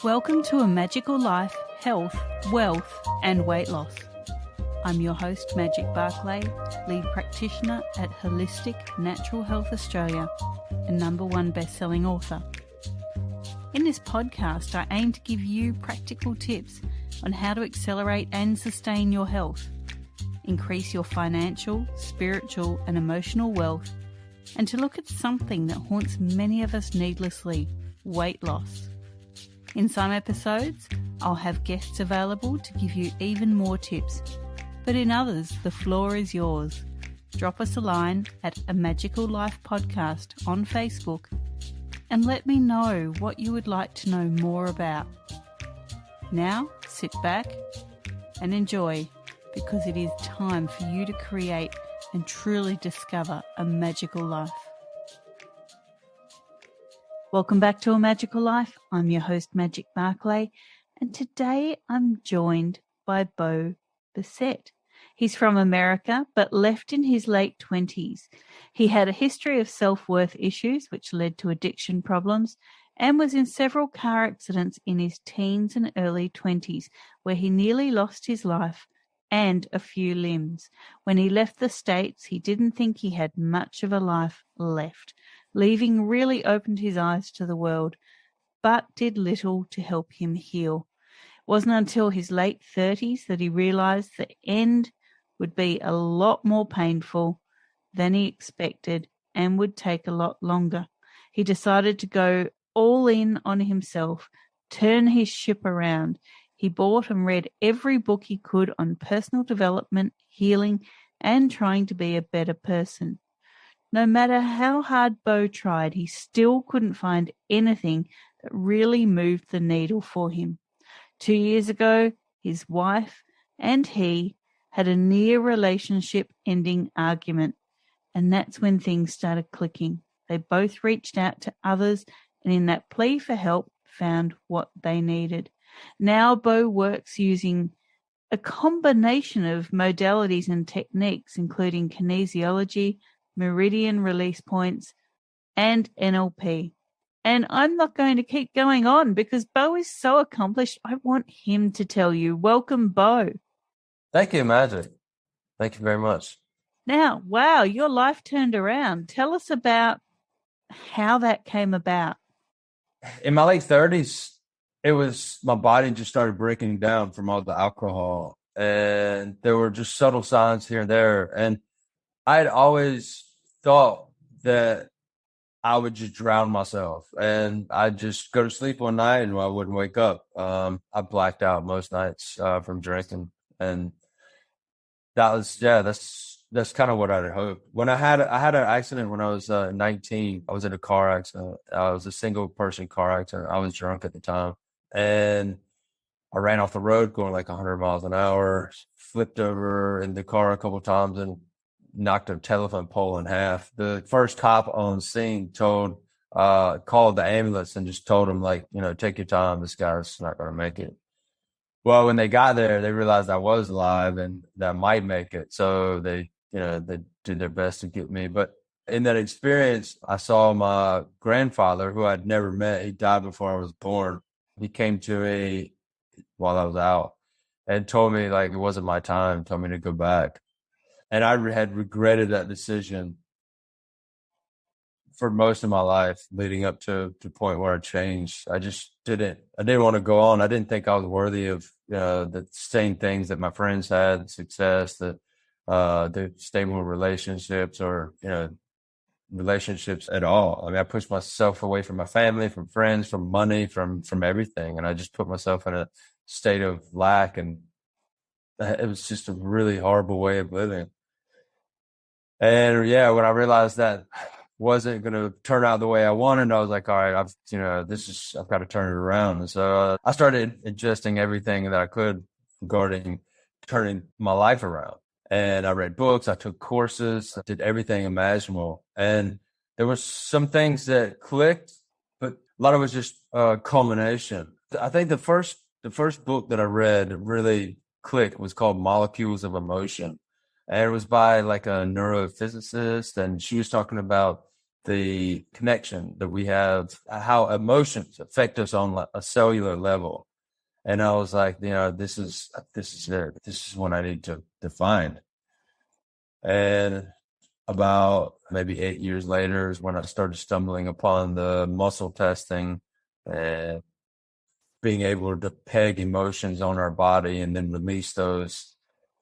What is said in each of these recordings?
Welcome to A Magical Life, Health, Wealth and Weight Loss. I'm your host, Magic BARCLAY, lead practitioner at Holistic Natural Health Australia and #1 best-selling author. In this podcast, I aim to give you practical tips on how to accelerate and sustain your health, increase your financial, spiritual and emotional wealth, and to look at something that haunts many of us needlessly, weight loss. In some episodes, I'll have guests available to give you even more tips, but in others, the floor is yours. Drop us a line at A Magical Life Podcast on Facebook and let me know what you would like to know more about. Now, sit back and enjoy, because it is time for you to create and truly discover a magical life. Welcome back to A Magical Life. I'm your host, Magic BARCLAY, and today I'm joined by Bo Bissett. He's from America, but left in his late 20s. He had a history of self-worth issues, which led to addiction problems, and was in several car accidents in his teens and early 20s, where he nearly lost his life and a few limbs. When he left the States, he didn't think he had much of a life left. Leaving really opened his eyes to the world, but did little to help him heal. It wasn't until his late 30s that he realized the end would be a lot more painful than he expected and would take a lot longer. He decided to go all in on himself, turn his ship around. He bought and read every book he could on personal development, healing, and trying to be a better person. No matter how hard Bo tried, he still couldn't find anything that really moved the needle for him. 2 years ago, his wife and he had a near relationship-ending argument, and that's when things started clicking. They both reached out to others, and in that plea for help, found what they needed. Now Bo works using a combination of modalities and techniques, including kinesiology, Meridian release points, and NLP. And I'm not going to keep going on because Bo is so accomplished. I want him to tell you. Welcome, Bo. Thank you, Magic. Thank you very much. Now, wow, your life turned around. Tell us about how that came about. In my late 30s, it was my body just started breaking down from all the alcohol, and there were just subtle signs here and there. And I had always thought that I would just drown myself, and I'd just go to sleep one night and I wouldn't wake up. I blacked out most nights from drinking, and that's kind of what I'd hoped. When I had an accident when I was 19. I was in a car accident. I was a single person car accident. I was drunk at the time, and I ran off the road going like 100 miles an hour, flipped over in the car a couple of times and knocked a telephone pole in half. The first cop on scene called the ambulance and just told him, like, take your time. This guy's not going to make it. Well, when they got there, they realized I was alive and that I might make it. So they did their best to get me. But in that experience, I saw my grandfather, who I'd never met. He died before I was born. He came to me while I was out and told me, like, it wasn't my time, told me to go back. And I had regretted that decision for most of my life, leading up to the point where I changed. I didn't want to go on. I didn't think I was worthy of the same things that my friends had, success, the stable relationships, or relationships at all. I mean, I pushed myself away from my family, from friends, from money, from everything, and I just put myself in a state of lack, and it was just a really horrible way of living. And yeah, when I realized that wasn't going to turn out the way I wanted, I was like, all right, I've got to turn it around. And so I started ingesting everything that I could regarding turning my life around. And I read books, I took courses, I did everything imaginable. And there were some things that clicked, but a lot of it was just a culmination. I think the first book that I read that really clicked was called Molecules of Emotion. And it was by like a neurophysicist, and she was talking about the connection that we have, how emotions affect us on a cellular level. And I was like, this is it. This is what I need to find. And about maybe 8 years later is when I started stumbling upon the muscle testing and being able to peg emotions on our body and then release those.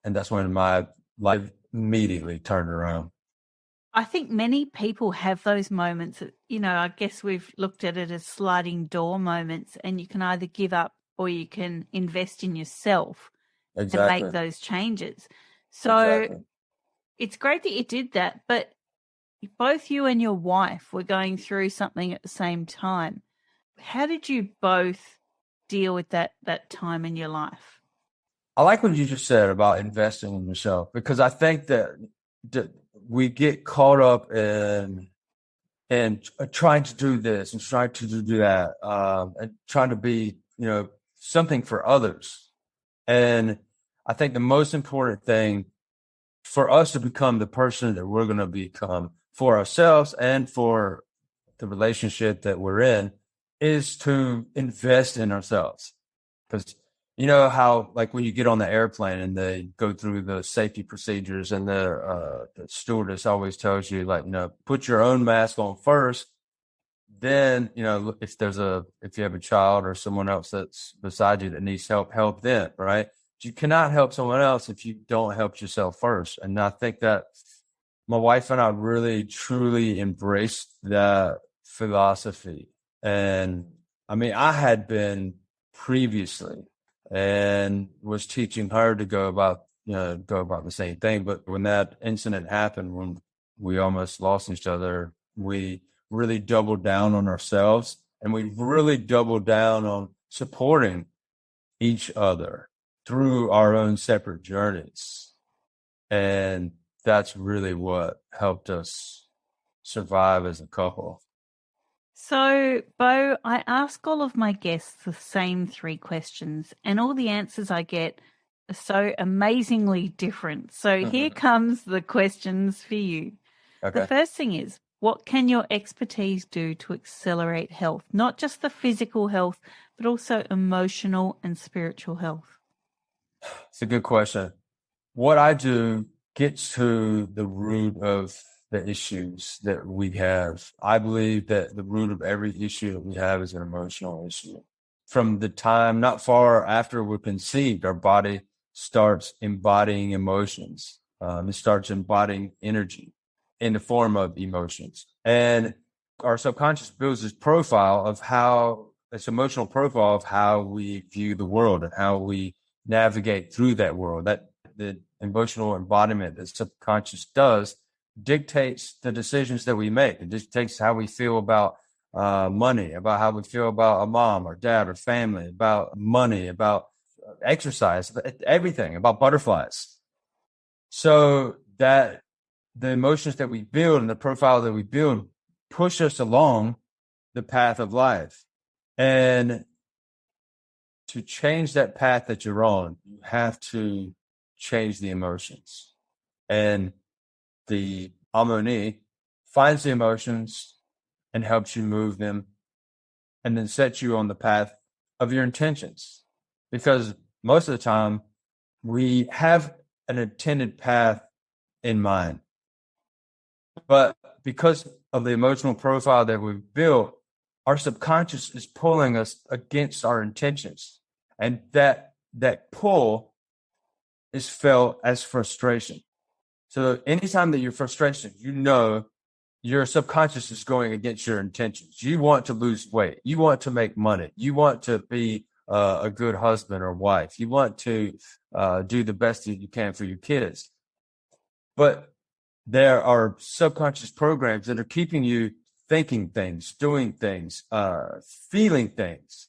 And that's when my life immediately turned around. I think many people have those moments. I guess we've looked at it as sliding door moments, and you can either give up or you can invest in yourself and make those changes. So it's great that you did that, but both you and your wife were going through something at the same time. How did you both deal with that time in your life? I like what you just said about investing in yourself, because I think that we get caught up in trying to do this and trying to do that, and trying to be, something for others. And I think the most important thing for us to become the person that we're going to become for ourselves and for the relationship that we're in is to invest in ourselves. Because you know how, like, when you get on the airplane and they go through the safety procedures and the stewardess always tells you, like, put your own mask on first. Then, if you have a child or someone else that's beside you that needs help them, right? You cannot help someone else if you don't help yourself first. And I think that my wife and I really, truly embraced that philosophy. And I mean, I had been previously and was teaching her to go about the same thing. But when that incident happened, when we almost lost each other, we really doubled down on ourselves, and we really doubled down on supporting each other through our own separate journeys. And that's really what helped us survive as a couple. So, Bo, I ask all of my guests the same 3 questions, and all the answers I get are so amazingly different. So here comes the questions for you. Okay. The first thing is, what can your expertise do to accelerate health? Not just the physical health, but also emotional and spiritual health. It's a good question. What I do gets to the root of the issues that we have. I believe that the root of every issue that we have is an emotional issue. From the time not far after we're conceived, our body starts embodying emotions. It starts embodying energy in the form of emotions. And our subconscious builds this emotional profile of how we view the world and how we navigate through that world. That the emotional embodiment that subconscious does dictates the decisions that we make. It dictates how we feel about money, about how we feel about a mom or dad or family, about money, about exercise, everything, about butterflies. So that the emotions that we build and the profile that we build push us along the path of life. And to change that path that you're on, you have to change the emotions. And the Amani finds the emotions and helps you move them, and then sets you on the path of your intentions. Because most of the time, we have an intended path in mind. But because of the emotional profile that we've built, our subconscious is pulling us against our intentions. And that pull is felt as frustration. So anytime that you're frustrated, your subconscious is going against your intentions. You want to lose weight. You want to make money. You want to be a good husband or wife. You want to do the best that you can for your kids. But there are subconscious programs that are keeping you thinking things, doing things, feeling things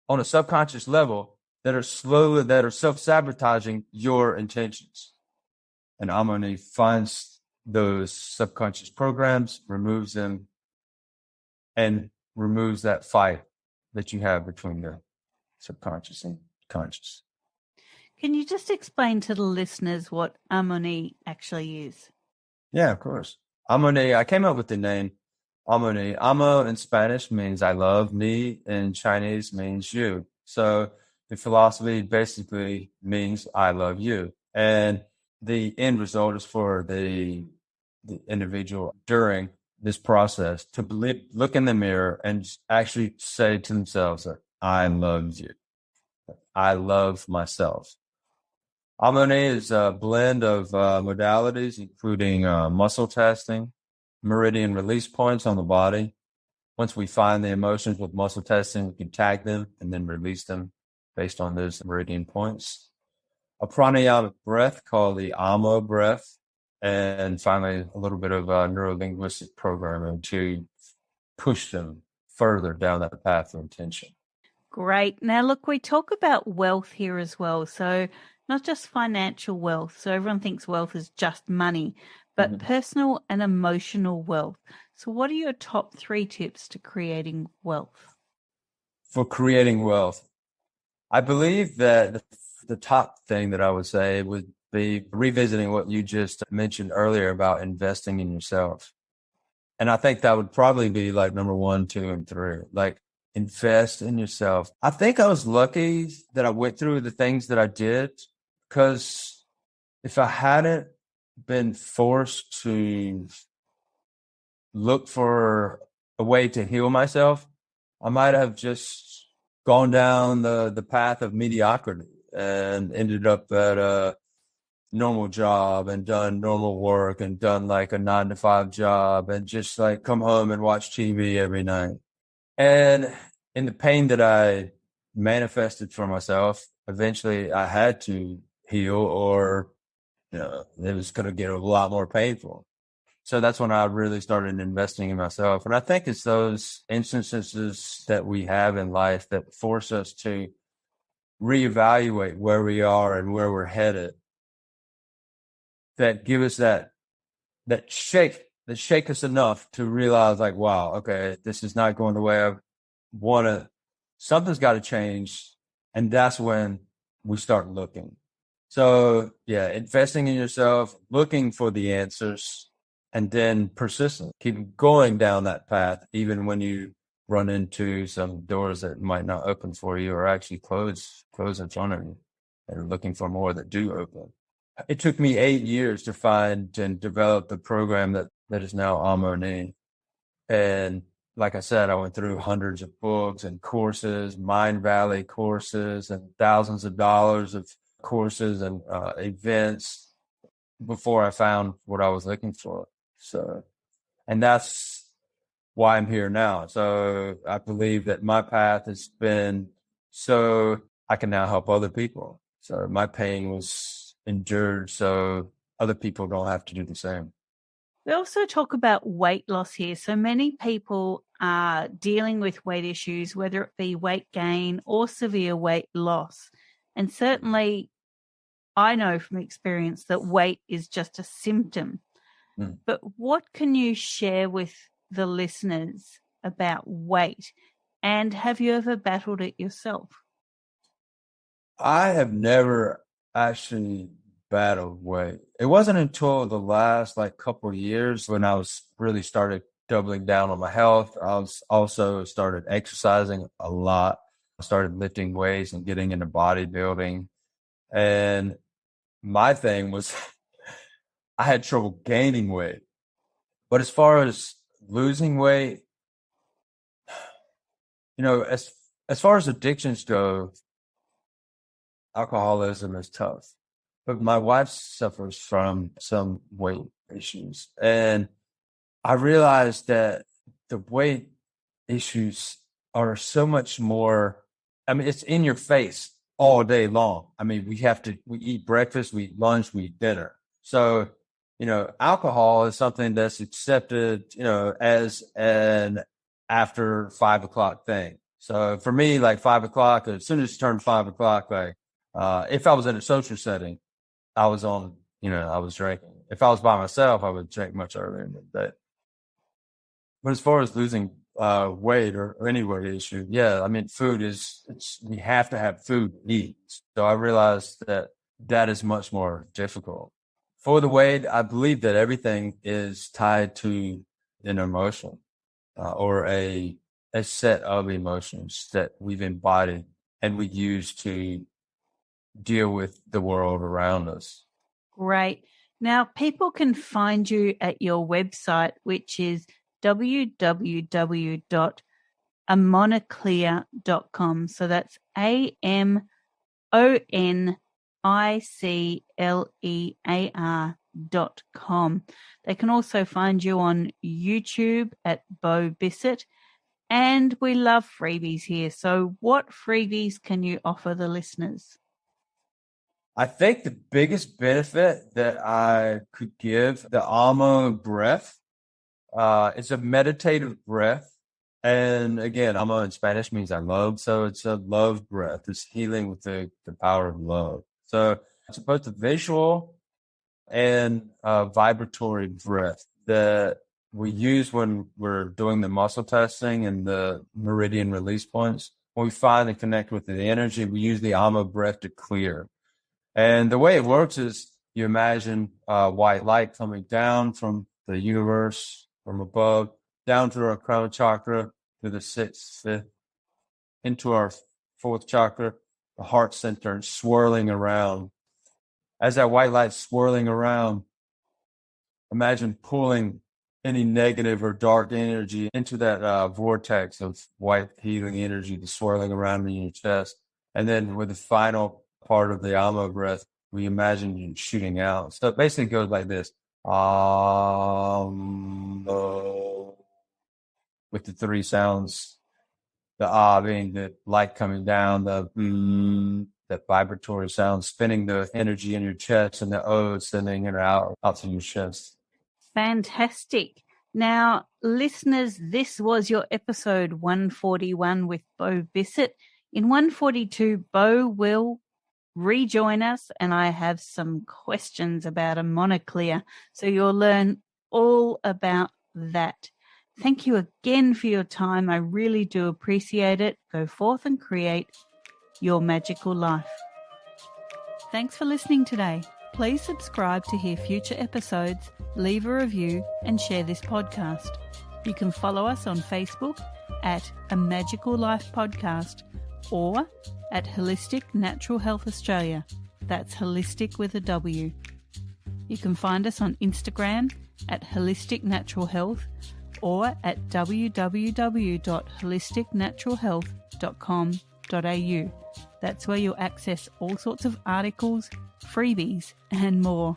on a subconscious level that are self-sabotaging your intentions. And Amani finds those subconscious programs, removes them, and removes that fight that you have between the subconscious and conscious. Can you just explain to the listeners what Amani actually is? Yeah, of course. Amani, I came up with the name Amani. Amo in Spanish means I love. Ni in Chinese means you. So the philosophy basically means I love you. And the end result is for the individual during this process to look in the mirror and actually say to themselves, I love you. I love myself. Amani is a blend of modalities, including muscle testing, Meridian release points on the body. Once we find the emotions with muscle testing, we can tag them and then release them based on those Meridian points. A pranayama breath called the Amo breath. And finally, a little bit of neurolinguistic programming to push them further down that path of intention. Great. Now, look, we talk about wealth here as well. So, not just financial wealth. So, everyone thinks wealth is just money, but personal and emotional wealth. So, what are your top 3 tips to creating wealth? For creating wealth, I believe that the top thing that I would say would be revisiting what you just mentioned earlier about investing in yourself. And I think that would probably be like number 1, 2, and 3. Like, invest in yourself. I think I was lucky that I went through the things that I did, because if I hadn't been forced to look for a way to heal myself, I might have just gone down the path of mediocrity and ended up at a normal job and done normal work and done like a 9-to-5 job and just like come home and watch TV every night. And in the pain that I manifested for myself, eventually I had to heal, or it was going to get a lot more painful. So that's when I really started investing in myself. And I think it's those instances that we have in life that force us to reevaluate where we are and where we're headed, that give us that shake us enough to realize, like, wow, okay, this is not going the way I want to. Something's got to change. And that's when we start looking. So yeah, investing in yourself, looking for the answers, and then persistent. Keep going down that path, even when you run into some doors that might not open for you, or actually close in front of you, and looking for more that do open. It took me 8 years to find and develop the program that is now Amani. And like I said, I went through hundreds of books and courses, Mind Valley courses, and thousands of dollars of courses and events before I found what I was looking for. So, and that's why I'm here now. So I believe that my path has been so I can now help other people. So my pain was endured so other people don't have to do the same. We also talk about weight loss here. So many people are dealing with weight issues, whether it be weight gain or severe weight loss. And certainly, I know from experience that weight is just a symptom. But what can you share with the listeners about weight? And have you ever battled it yourself? I have never actually battled weight. It wasn't until the last like couple of years when I was really started doubling down on my health. I was also started exercising a lot. I started lifting weights and getting into bodybuilding. And my thing was I had trouble gaining weight. But as far as losing weight, as far as addictions go, alcoholism is tough. But my wife suffers from some weight issues. And I realized that the weight issues are so much more, I mean, it's in your face all day long. I mean, we eat breakfast, we eat lunch, we eat dinner. So, alcohol is something that's accepted, as an after 5 o'clock thing. So for me, like 5 o'clock, as soon as it turned 5 o'clock, like, if I was in a social setting, I was drinking. If I was by myself, I would drink much earlier in the day. But as far as losing weight or any weight issue, yeah, I mean, we have to have food to eat. So I realized that is much more difficult. For the weight, I believe that everything is tied to an emotion. or a set of emotions that we've embodied and we use to deal with the world around us. Great. Now, people can find you at your website, which is www.amoniclear.com. So that's AMONICLEAR.com. They can also find you on YouTube at Bo Bissett. And we love freebies here. So what freebies can you offer the listeners? I think the biggest benefit that I could give the Amo breath is a meditative breath. And again, Amo in Spanish means I love. So it's a love breath. It's healing with the power of love. So it's both a visual and a vibratory breath that we use when we're doing the muscle testing and the Meridian release points. When we finally connect with the energy, we use the Amo breath to clear. And the way it works is you imagine white light coming down from the universe, from above, down through our crown chakra, to the sixth, fifth, into our fourth chakra, the heart center, and swirling around. As that white light's swirling around, imagine pulling any negative or dark energy into that vortex of white healing energy that's swirling around in your chest. And then with the final part of the Amo breath, we imagine you shooting out. So it basically goes like this. With the three sounds, the being the light coming down, the that vibratory sound, spinning the energy in your chest, and the O sending it out to your chest. Fantastic. Now, listeners, this was your episode 141 with Bo Bissett. In 142, Bo will rejoin us, and I have some questions about Amoniclear, so you'll learn all about that. Thank you again for your time. I really do appreciate it. Go forth and create your magical life. Thanks for listening today. Please subscribe to hear future episodes, leave a review, and share this podcast. You can follow us on Facebook at A Magical Life Podcast or at Holistic Natural Health Australia. That's holistic with a W. You can find us on Instagram at Holistic Natural Health or at www.holisticnaturalhealth.com.au. That's where you'll access all sorts of articles, freebies, and more.